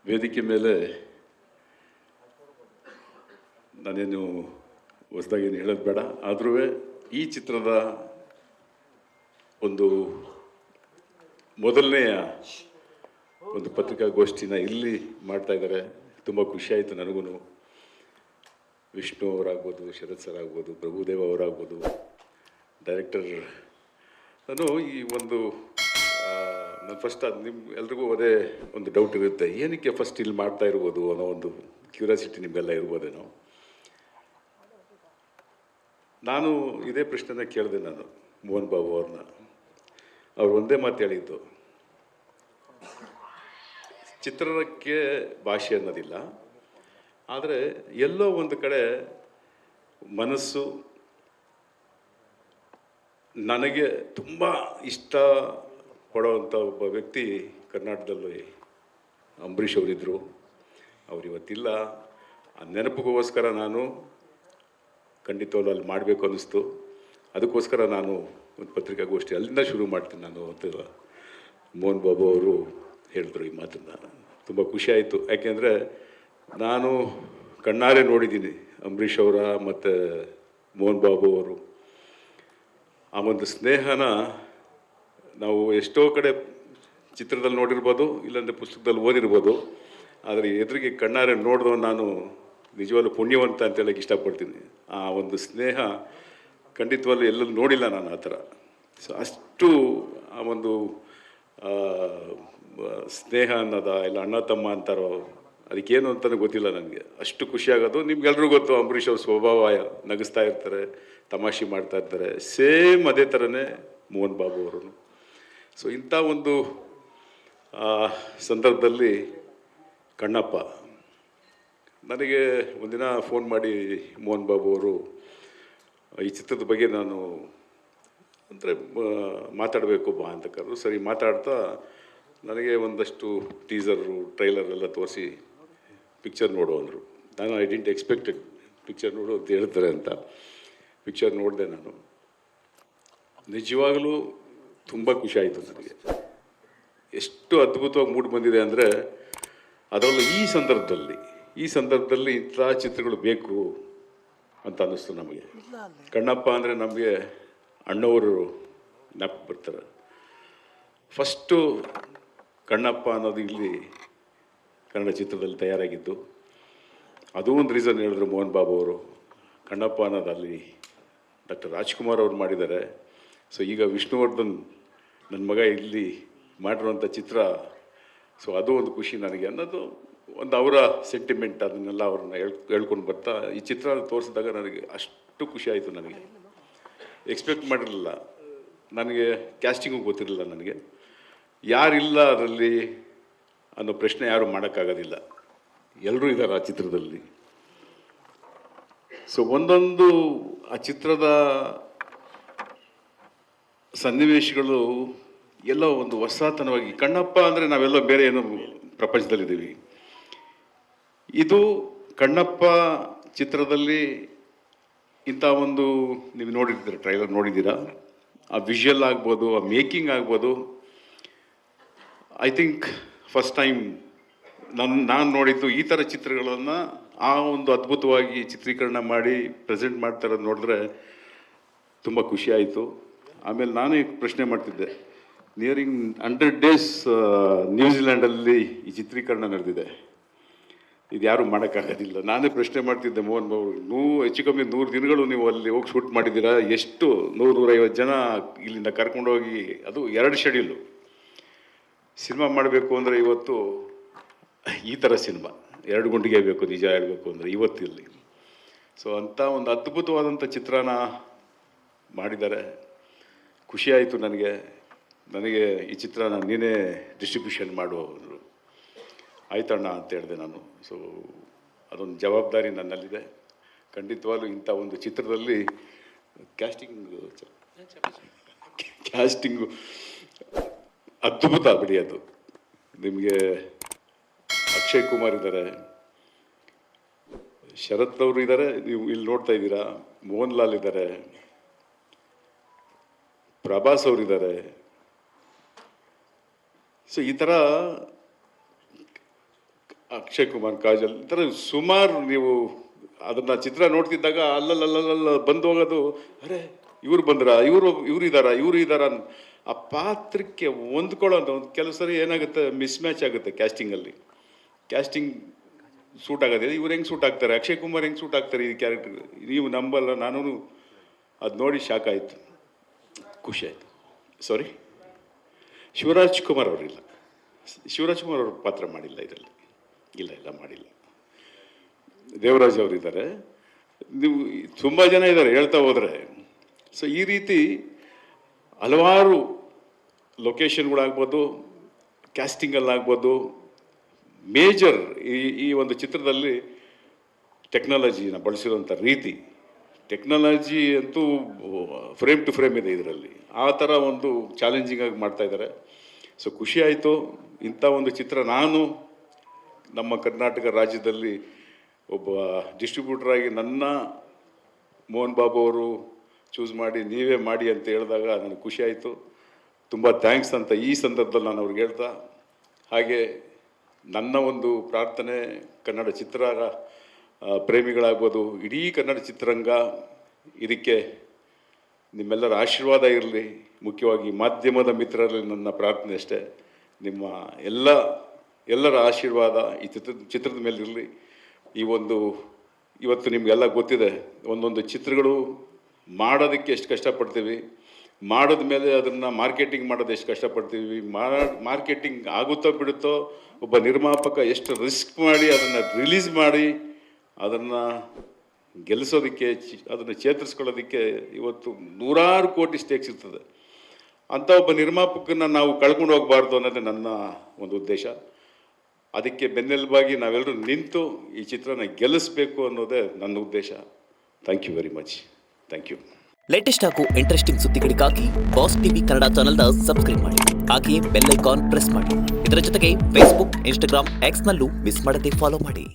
ವೇದಿಕೆ ಮೇಲೆ ನಾನೇನು ಹೊಸದಾಗೇನು ಹೇಳೋದು ಬೇಡ, ಆದರೂ ಈ ಚಿತ್ರದ ಒಂದು ಮೊದಲನೆಯ ಒಂದು ಪತ್ರಿಕಾಗೋಷ್ಠಿನ ಇಲ್ಲಿ ಮಾಡ್ತಾ ಇದ್ದಾರೆ. ತುಂಬ ಖುಷಿಯಾಯಿತು ನನಗೂ. ವಿಷ್ಣು ಅವರಾಗ್ಬೋದು, ಶರತ್ ಸರ್ ಆಗ್ಬೋದು, ಪ್ರಭುದೇವ ಅವರಾಗ್ಬೋದು, ಡೈರೆಕ್ಟರ್. ನಾನು ಈ ಒಂದು ನಾನು ಫಸ್ಟ್ ಅದು ನಿಮ್ಮ ಎಲ್ರಿಗೂ ಅದೇ ಒಂದು ಡೌಟ್ ಇರುತ್ತೆ, ಏನಕ್ಕೆ ಫಸ್ಟ್ ಇಲ್ಲಿ ಮಾಡ್ತಾ ಇರ್ಬೋದು ಅನ್ನೋ ಒಂದು ಕ್ಯೂರಿಯಾಸಿಟಿ ನಿಮಗೆಲ್ಲ ಇರ್ಬೋದೇನೋ. ನಾನು ಇದೇ ಪ್ರಶ್ನೆನ ಕೇಳಿದೆ ನಾನು ಮೋಹನ್ ಬಾಬು ಅವ್ರನ್ನ. ಅವ್ರು ಒಂದೇ ಮಾತು ಹೇಳಿದ್ದು, ಚಿತ್ರರಂಗಕ್ಕೆ ಭಾಷೆ ಅನ್ನೋದಿಲ್ಲ, ಆದರೆ ಎಲ್ಲೋ ಒಂದು ಕಡೆ ಮನಸ್ಸು ನನಗೆ ತುಂಬ ಇಷ್ಟ ಪಡೋವಂಥ ಒಬ್ಬ ವ್ಯಕ್ತಿ ಕರ್ನಾಟಕದಲ್ಲಿ ಅಂಬರೀಷ್ ಅವರಿದ್ದರು. ಅವ್ರು ಇವತ್ತಿಲ್ಲ. ಆ ನೆನಪಿಗೋಸ್ಕರ ನಾನು ಖಂಡಿತವಾಗ್ಲೂ ಅಲ್ಲಿ ಮಾಡಬೇಕು ಅನ್ನಿಸ್ತು. ಅದಕ್ಕೋಸ್ಕರ ನಾನು ಒಂದು ಪತ್ರಿಕಾಗೋಷ್ಠಿ ಅಲ್ಲಿಂದ ಶುರು ಮಾಡ್ತೀನಿ ನಾನು ಅಂತ ಮೋಹನ್ ಬಾಬು ಅವರು ಹೇಳಿದ್ರು ಈ ಮಾತನ್ನು. ತುಂಬ ಖುಷಿಯಾಯಿತು, ಯಾಕೆಂದರೆ ನಾನು ಕಣ್ಣಾರೆ ನೋಡಿದ್ದೀನಿ ಅಂಬರೀಷ್ ಅವರ ಮತ್ತು ಮೋಹನ್ ಬಾಬು ಅವರು. ಆ ಒಂದು ಸ್ನೇಹನ ನಾವು ಎಷ್ಟೋ ಕಡೆ ಚಿತ್ರದಲ್ಲಿ ನೋಡಿರ್ಬೋದು, ಇಲ್ಲಾಂದರೆ ಪುಸ್ತಕದಲ್ಲಿ ಓದಿರ್ಬೋದು, ಆದರೆ ಎದುರಿಗೆ ಕಣ್ಣಾರೆ ನೋಡಿದವ ನಾನು ನಿಜವಾಗ್ಲೂ ಪುಣ್ಯವಂತ ಅಂತ ಹೇಳೋಕ್ಕೆ ಇಷ್ಟಪಡ್ತೀನಿ. ಆ ಒಂದು ಸ್ನೇಹ ಖಂಡಿತವಾಗ್ಲೂ ಎಲ್ಲೂ ನೋಡಿಲ್ಲ ನಾನು ಆ ಥರ. ಸೊ ಅಷ್ಟು ಆ ಒಂದು ಸ್ನೇಹ ಅನ್ನೋದ ಇಲ್ಲ ಅಣ್ಣ ತಮ್ಮ ಅಂತಾರೋ ಅದಕ್ಕೇನು ಅಂತಲೂ ಗೊತ್ತಿಲ್ಲ ನನಗೆ. ಅಷ್ಟು ಖುಷಿಯಾಗೋದು. ನಿಮ್ಗೆಲ್ರಿಗೂ ಗೊತ್ತು, ಅಂಬರೀಷ್ ಅವ್ರ ಸ್ವಭಾವ ನಗಿಸ್ತಾ ಇರ್ತಾರೆ, ತಮಾಷೆ ಮಾಡ್ತಾ ಇರ್ತಾರೆ. ಸೇಮ್ ಅದೇ ಥರನೇ ಮೋಹನ್ ಬಾಬು ಅವರು. ಸೊ ಇಂಥ ಒಂದು ಸಂದರ್ಭದಲ್ಲಿ ಕಣ್ಣಪ್ಪ ನನಗೆ ಒಂದಿನ ಫೋನ್ ಮಾಡಿ ಮೋಹನ್ ಬಾಬು ಅವರು ಈ ಚಿತ್ರದ ಬಗ್ಗೆ ನಾನು ಅಂದರೆ ಮಾತಾಡಬೇಕು ಬಾ ಅಂತ ಕರೆದು, ಸರಿ ಮಾತಾಡ್ತಾ ನನಗೆ ಒಂದಷ್ಟು ಟೀಸರು ಟ್ರೈಲರ್ ಎಲ್ಲ ತೋರಿಸಿ ಪಿಕ್ಚರ್ ನೋಡು ಅಂದರು. ನಾನು ಐ ಡಿಂಟ್ ಎಕ್ಸ್ಪೆಕ್ಟೆಡ್ ಪಿಕ್ಚರ್ ನೋಡು ಅಂತ ಹೇಳ್ತಾರೆ ಅಂತ. ಪಿಕ್ಚರ್ ನೋಡಿದೆ ನಾನು. ನಿಜವಾಗಲೂ ತುಂಬ ಖುಷಿ ಆಯಿತು ನನಗೆ. ಎಷ್ಟು ಅದ್ಭುತವಾಗಿ ಮೂಡಿ ಬಂದಿದೆ ಅಂದರೆ, ಅದರಲ್ಲೂ ಈ ಸಂದರ್ಭದಲ್ಲಿ ಇಂಥ ಚಿತ್ರಗಳು ಬೇಕು ಅಂತ ಅನ್ನಿಸ್ತು ನಮಗೆ. ಕಣ್ಣಪ್ಪ ಅಂದರೆ ನಮಗೆ ಅಣ್ಣವರು ಜ್ಞಾಪಕ ಬರ್ತಾರೆ. ಫಸ್ಟು ಕಣ್ಣಪ್ಪ ಅನ್ನೋದು ಇಲ್ಲಿ ಕನ್ನಡ ಚಿತ್ರದಲ್ಲಿ ತಯಾರಾಗಿದ್ದು. ಅದೂ ಒಂದು ರೀಸನ್ ಹೇಳಿದ್ರು ಮೋಹನ್ ಬಾಬು ಅವರು. ಕಣ್ಣಪ್ಪ ಅನ್ನೋದು ಅಲ್ಲಿ ಡಾಕ್ಟರ್ ರಾಜ್ಕುಮಾರ್ ಅವರು ಮಾಡಿದ್ದಾರೆ. ಸೊ ಈಗ ವಿಷ್ಣುವರ್ಧನ್ ನನ್ನ ಮಗ ಇಲ್ಲಿ ಮಾಡಿರುವಂಥ ಚಿತ್ರ. ಸೊ ಅದು ಒಂದು ಖುಷಿ ನನಗೆ ಅನ್ನೋದು ಒಂದು ಅವರ ಸೆಂಟಿಮೆಂಟ್. ಅದನ್ನೆಲ್ಲ ಅವ್ರನ್ನ ಹೇಳ್ಕೊಂಡು ಬರ್ತಾ ಈ ಚಿತ್ರ ತೋರಿಸಿದಾಗ ನನಗೆ ಅಷ್ಟು ಖುಷಿ ಆಯಿತು. ನನಗೆ ಎಕ್ಸ್ಪೆಕ್ಟ್ ಮಾಡಿರಲಿಲ್ಲ. ನನಗೆ ಕ್ಯಾಸ್ಟಿಂಗು ಗೊತ್ತಿರಲಿಲ್ಲ. ನನಗೆ ಯಾರಿಲ್ಲ ಅದರಲ್ಲಿ ಅನ್ನೋ ಪ್ರಶ್ನೆ ಯಾರು ಮಾಡೋಕ್ಕಾಗೋದಿಲ್ಲ. ಎಲ್ಲರೂ ಇದ್ದಾರೆ ಆ ಚಿತ್ರದಲ್ಲಿ. ಸೊ ಒಂದೊಂದು ಆ ಚಿತ್ರದ ಸನ್ನಿವೇಶಗಳು ಎಲ್ಲೋ ಒಂದು ಹೊಸತನವಾಗಿ, ಕಣ್ಣಪ್ಪ ಅಂದರೆ ನಾವೆಲ್ಲೋ ಬೇರೆ ಏನೋ ಪ್ರಪಂಚದಲ್ಲಿದ್ದೀವಿ. ಇದು ಕಣ್ಣಪ್ಪ ಚಿತ್ರದಲ್ಲಿ ಇಂಥ ಒಂದು ನೀವು ನೋಡಿದ್ದೀರ, ಟ್ರೈಲರ್ ನೋಡಿದ್ದೀರಾ, ಆ ವಿಷುವಲ್ ಆಗ್ಬೋದು, ಆ ಮೇಕಿಂಗ್ ಆಗ್ಬೋದು. ಐ ಥಿಂಕ್ ಫಸ್ಟ್ ಟೈಮ್ ನಾನು ನೋಡಿದ್ದು ಈ ಥರ ಚಿತ್ರಗಳನ್ನು ಆ ಒಂದು ಅದ್ಭುತವಾಗಿ ಚಿತ್ರೀಕರಣ ಮಾಡಿ ಪ್ರೆಸೆಂಟ್ ಮಾಡ್ತಾ ಇರೋದು ನೋಡಿದ್ರೆ ತುಂಬ ಖುಷಿಯಾಯಿತು. ಆಮೇಲೆ ನಾನೇ ಪ್ರಶ್ನೆ ಮಾಡ್ತಿದ್ದೆ, ನಿಯರಿಂಗ್ 100 days ನ್ಯೂಜಿಲ್ಯಾಂಡಲ್ಲಿ ಈ ಚಿತ್ರೀಕರಣ ನಡೆದಿದೆ, ಇದು ಯಾರೂ ಮಾಡೋಕ್ಕಾಗೋದಿಲ್ಲ. ನಾನೇ ಪ್ರಶ್ನೆ ಮಾಡ್ತಿದ್ದೆ ಮೋಹನ್ ಬಾಬು, ಹೆಚ್ಚು ಕಮ್ಮಿ 100 ದಿನಗಳು ನೀವು ಅಲ್ಲಿ ಹೋಗಿ ಶೂಟ್ ಮಾಡಿದ್ದೀರಾ, ಎಷ್ಟು 100-150 ಜನ ಇಲ್ಲಿಂದ ಕರ್ಕೊಂಡೋಗಿ, ಅದು 2 ಶೆಡ್ಯೂಲು ಸಿನಿಮಾ ಮಾಡಬೇಕು ಅಂದರೆ ಇವತ್ತು ಈ ಥರ ಸಿನಿಮಾ 2 ಗಂಟೆಗೆ ಬೇಕು ನಿಜ ಹೇಳಬೇಕು ಅಂದರೆ ಇವತ್ತಿಲ್ಲಿ. ಸೊ ಅಂಥ ಒಂದು ಅದ್ಭುತವಾದಂಥ ಚಿತ್ರನ ಮಾಡಿದ್ದಾರೆ. ಖುಷಿಯಾಯಿತು ನನಗೆ. ಈ ಚಿತ್ರನ ನೀನೇ ಡಿಸ್ಟ್ರಿಬ್ಯೂಷನ್ ಮಾಡುವವರು. ಆಯ್ತಣ್ಣ ಅಂತ ಹೇಳಿದೆ ನಾನು. ಸೊ ಅದೊಂದು ಜವಾಬ್ದಾರಿ ನನ್ನಲ್ಲಿದೆ. ಖಂಡಿತವಾಗ್ಲೂ ಇಂಥ ಒಂದು ಚಿತ್ರದಲ್ಲಿ ಕ್ಯಾಸ್ಟಿಂಗು ಅದ್ಭುತ ಬಿಡಿ. ಅದು ನಿಮಗೆ ಅಕ್ಷಯ್ ಕುಮಾರ್ ಇದ್ದಾರೆ, ಶರತ್ ಅವರು ಇದ್ದಾರೆ, ನೀವು ಇಲ್ಲಿ ನೋಡ್ತಾ ಇದ್ದೀರಾ, ಮೋಹನ್ ಲಾಲ್ ಇದ್ದಾರೆ, ಪ್ರಭಾಸ್ ಅವರಿದ್ದಾರೆ. ಸೊ ಈ ಥರ ಅಕ್ಷಯ್ ಕುಮಾರ್, ಕಾಜಲ್, ಈ ಥರ ಸುಮಾರು ನೀವು ಅದನ್ನು ಚಿತ್ರ ನೋಡ್ತಿದ್ದಾಗ ಅಲ್ಲಲ್ಲ ಬಂದು ಹೋಗೋದು, ಅರೆ ಇವ್ರು ಬಂದ್ರ, ಇವ್ರು ಇದ್ದಾರ ಆ ಪಾತ್ರಕ್ಕೆ ಹೊಂದ್ಕೊಳ್ಳೋದು. ಒಂದು ಕೆಲವು ಸರಿ ಏನಾಗುತ್ತೆ, ಮಿಸ್ ಮ್ಯಾಚ್ ಆಗುತ್ತೆ ಕ್ಯಾಸ್ಟಿಂಗಲ್ಲಿ. ಕ್ಯಾಸ್ಟಿಂಗ್ ಸೂಟ್ ಆಗೋದಿಲ್ಲ, ಇವ್ರು ಹೆಂಗೆ ಸೂಟ್ ಆಗ್ತಾರೆ, ಅಕ್ಷಯ್ ಕುಮಾರ್ ಹೆಂಗೆ ಸೂಟ್ ಆಗ್ತಾರೆ ಈ ಕ್ಯಾರೆಕ್ಟರ್, ನೀವು ನಂಬಲ್ಲ. ನಾನು ಅದು ನೋಡಿ ಶಾಕ್ ಆಯಿತು, ಖುಷಿ ಆಯಿತು. ಸಾರಿ, ಶಿವರಾಜ್ ಕುಮಾರ್ ಅವರಿಲ್ಲ, ಶಿವರಾಜ್ ಕುಮಾರ್ ಅವರು ಪಾತ್ರ ಮಾಡಿಲ್ಲ ಇದರಲ್ಲಿ, ಇಲ್ಲ ಮಾಡಿಲ್ಲ. ದೇವರಾಜ್ ಅವರಿದ್ದಾರೆ, ನೀವು ತುಂಬ ಜನ ಇದ್ದಾರೆ ಹೇಳ್ತಾ ಹೋದರೆ. ಸೊ ಈ ರೀತಿ ಹಲವಾರು ಲೊಕೇಶನ್ಗಳಾಗ್ಬೋದು, ಕ್ಯಾಸ್ಟಿಂಗಲ್ಲಾಗ್ಬೋದು, ಮೇಜರ್ ಈ ಒಂದು ಚಿತ್ರದಲ್ಲಿ ಟೆಕ್ನಾಲಜಿನ ಬಳಸಿರುವಂಥ ರೀತಿ, ಟೆಕ್ನಾಲಜಿ ಅಂತೂ ಫ್ರೇಮ್ ಟು ಫ್ರೇಮ್ ಇದೆ ಇದರಲ್ಲಿ. ಆ ಥರ ಒಂದು ಚಾಲೆಂಜಿಂಗ್ ಆಗಿ ಮಾಡ್ತಾ ಇದ್ದಾರೆ. ಸೊ ಖುಷಿ ಆಯಿತು. ಇಂಥ ಒಂದು ಚಿತ್ರ ನಾನು ನಮ್ಮ ಕರ್ನಾಟಕ ರಾಜ್ಯದಲ್ಲಿ ಒಬ್ಬ ಡಿಸ್ಟ್ರಿಬ್ಯೂಟರ್ ಆಗಿ ನನ್ನ ಮೋಹನ್ ಬಾಬು ಅವರು ಚೂಸ್ ಮಾಡಿ ನೀವೇ ಮಾಡಿ ಅಂತ ಹೇಳಿದಾಗ ನನಗೆ ಖುಷಿ ಆಯಿತು. ತುಂಬ ಥ್ಯಾಂಕ್ಸ್ ಅಂತ ಈ ಸಂದರ್ಭದಲ್ಲಿ ನಾನು ಅವ್ರಿಗೆ ಹೇಳ್ತಾ, ಹಾಗೆ ನನ್ನ ಒಂದು ಪ್ರಾರ್ಥನೆ ಕನ್ನಡ ಚಿತ್ರ ಪ್ರೇಮಿಗಳಾಗ್ಬೋದು, ಇಡೀ ಕನ್ನಡ ಚಿತ್ರರಂಗ ಇದಕ್ಕೆ ನಿಮ್ಮೆಲ್ಲರ ಆಶೀರ್ವಾದ ಇರಲಿ. ಮುಖ್ಯವಾಗಿ ಮಾಧ್ಯಮದ ಮಿತ್ರರಲ್ಲಿ ನನ್ನ ಪ್ರಾರ್ಥನೆ ಅಷ್ಟೇ, ನಿಮ್ಮ ಎಲ್ಲರ ಆಶೀರ್ವಾದ ಈ ಚಿತ್ರದ ಮೇಲೆ ಇರಲಿ. ಇವತ್ತು ನಿಮಗೆಲ್ಲ ಗೊತ್ತಿದೆ, ಒಂದೊಂದು ಚಿತ್ರಗಳು ಮಾಡೋದಕ್ಕೆ ಎಷ್ಟು ಕಷ್ಟಪಡ್ತೀವಿ, ಮಾಡಿದ ಮೇಲೆ ಅದನ್ನು ಮಾರ್ಕೆಟಿಂಗ್ ಮಾಡೋದು ಎಷ್ಟು ಕಷ್ಟಪಡ್ತೀವಿ, ಮಾರ್ಕೆಟಿಂಗ್ ಆಗುತ್ತೋ ಬಿಡುತ್ತೋ, ಒಬ್ಬ ನಿರ್ಮಾಪಕ ಎಷ್ಟು ರಿಸ್ಕ್ ಮಾಡಿ ಅದನ್ನು ರಿಲೀಸ್ ಮಾಡಿ ಅದನ್ನು ಗೆಲ್ಲಿಸೋದಕ್ಕೆ, ಅದನ್ನು ಚೇತರಿಸ್ಕೊಳ್ಳೋದಕ್ಕೆ ಇವತ್ತು ನೂರಾರು ಕೋಟಿ ಸ್ಟೇಕ್ಸ್ ಇರ್ತದೆ. ಅಂಥ ಒಬ್ಬ ನಿರ್ಮಾಪಕನ ನಾವು ಕಳ್ಕೊಂಡು ಹೋಗಬಾರ್ದು ಅನ್ನೋದೇ ನನ್ನ ಒಂದು ಉದ್ದೇಶ. ಅದಕ್ಕೆ ಬೆನ್ನೆಲುಬಾಗಿ ನಾವೆಲ್ಲರೂ ನಿಂತು ಈ ಚಿತ್ರನ ಗೆಲ್ಲಿಸಬೇಕು ಅನ್ನೋದೇ ನನ್ನ ಉದ್ದೇಶ. Thank you very much. Thank you. Latest ಹಾಗೂ ಇಂಟ್ರೆಸ್ಟಿಂಗ್ ಸುದ್ದಿಗಳಿಗಾಗಿ ಬಾಸ್ ಟಿವಿ ಕನ್ನಡ ಚಾನೆಲ್ನ ಸಬ್ಸ್ಕ್ರೈಬ್ ಮಾಡಿ. ಹಾಗೆಯೇ ಬೆಲ್ ಐಕಾನ್ ಪ್ರೆಸ್ ಮಾಡಿ. ಇದರ ಜೊತೆಗೆ ಫೇಸ್ಬುಕ್, ಇನ್ಸ್ಟಾಗ್ರಾಮ್, ಎಕ್ಸ್ನಲ್ಲೂ ಮಿಸ್ ಮಾಡದೆ ಫಾಲೋ ಮಾಡಿ.